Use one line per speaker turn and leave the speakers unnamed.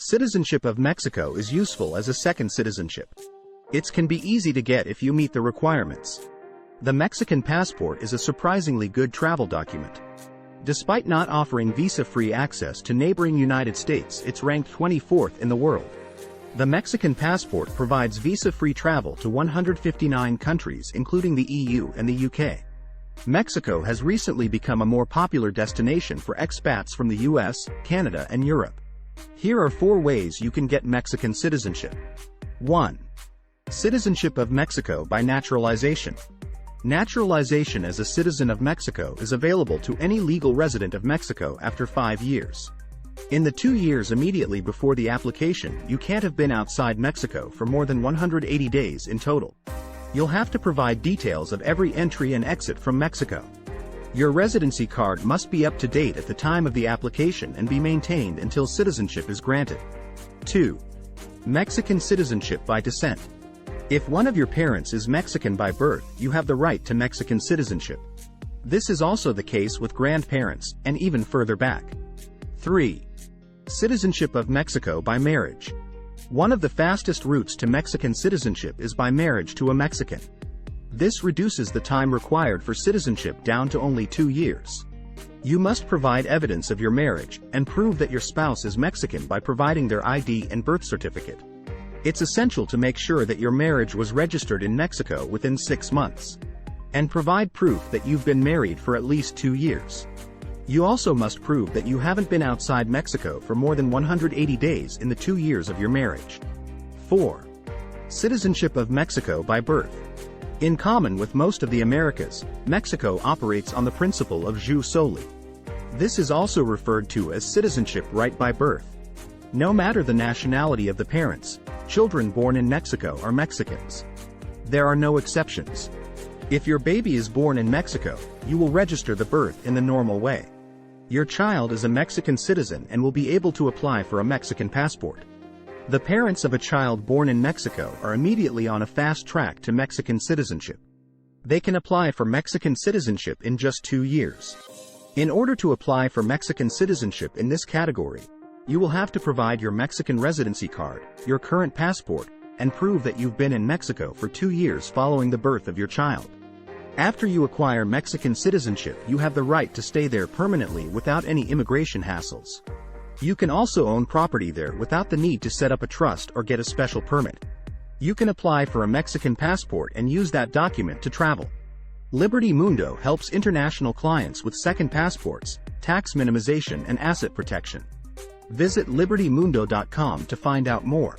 Citizenship of Mexico is useful as a second citizenship. It can be easy to get if you meet the requirements. The Mexican passport is a surprisingly good travel document. Despite not offering visa-free access to neighboring United States, it's ranked 24th in the world. The Mexican passport provides visa-free travel to 159 countries including the EU and the UK. Mexico has recently become a more popular destination for expats from the US, Canada and Europe. Here are 4 ways you can get Mexican citizenship. 1. Citizenship of Mexico by naturalization. Naturalization as a citizen of Mexico is available to any legal resident of Mexico after 5 years. In the 2 years immediately before the application, you can't have been outside Mexico for more than 180 days in total. You'll have to provide details of every entry and exit from Mexico. Your residency card must be up to date at the time of the application and be maintained until citizenship is granted. 2. Mexican citizenship by descent. If one of your parents is Mexican by birth, you have the right to Mexican citizenship. This is also the case with grandparents, and even further back. 3. Citizenship of Mexico by marriage. One of the fastest routes to Mexican citizenship is by marriage to a Mexican. This reduces the time required for citizenship down to only 2 years. You must provide evidence of your marriage and prove that your spouse is Mexican by providing their ID and birth certificate. It's essential to make sure that your marriage was registered in Mexico within 6 months. And provide proof that you've been married for at least 2 years. You also must prove that you haven't been outside Mexico for more than 180 days in the 2 years of your marriage. 4. Citizenship of Mexico by birth. In common with most of the Americas, Mexico operates on the principle of jus soli. This is also referred to as citizenship right by birth. No matter the nationality of the parents, children born in Mexico are Mexicans. There are no exceptions. If your baby is born in Mexico, you will register the birth in the normal way. Your child is a Mexican citizen and will be able to apply for a Mexican passport. The parents of a child born in Mexico are immediately on a fast track to Mexican citizenship. They can apply for Mexican citizenship in just 2 years. In order to apply for Mexican citizenship in this category, you will have to provide your Mexican residency card, your current passport, and prove that you've been in Mexico for 2 years following the birth of your child. After you acquire Mexican citizenship, you have the right to stay there permanently without any immigration hassles. You can also own property there without the need to set up a trust or get a special permit. You can apply for a Mexican passport and use that document to travel. Liberty Mundo helps international clients with second passports, tax minimization and asset protection. Visit libertymundo.com to find out more.